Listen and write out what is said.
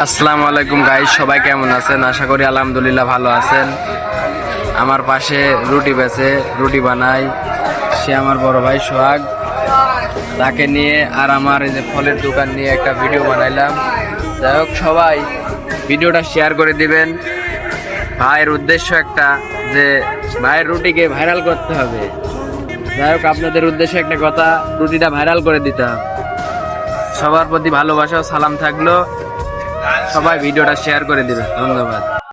আসসালামু আলাইকুম গাইস, সবাই কেমন আছেন? আশা করি আলহামদুলিল্লাহ ভালো আছেন। আমার পাশে রুটি বেচে, রুটি বানাই সে আমার বড় ভাই সোহাগ, তাকে নিয়ে আর আমার এই যে ফলের দোকান নিয়ে একটা ভিডিও বানাইলাম। যাই হোক, সবাই ভিডিওটা শেয়ার করে দিবেন। ভাইয়ের উদ্দেশ্য একটা, যে ভাইয়ের রুটিকে ভাইরাল করতে হবে। যাই হোক, আপনাদের উদ্দেশ্যে একটা কথা, রুটিটা ভাইরাল করে দিতে হবে। সবার প্রতি ভালোবাসা ও সালাম থাকলো। সবাই ভিডিওটা শেয়ার করে দিবেন। ধন্যবাদ।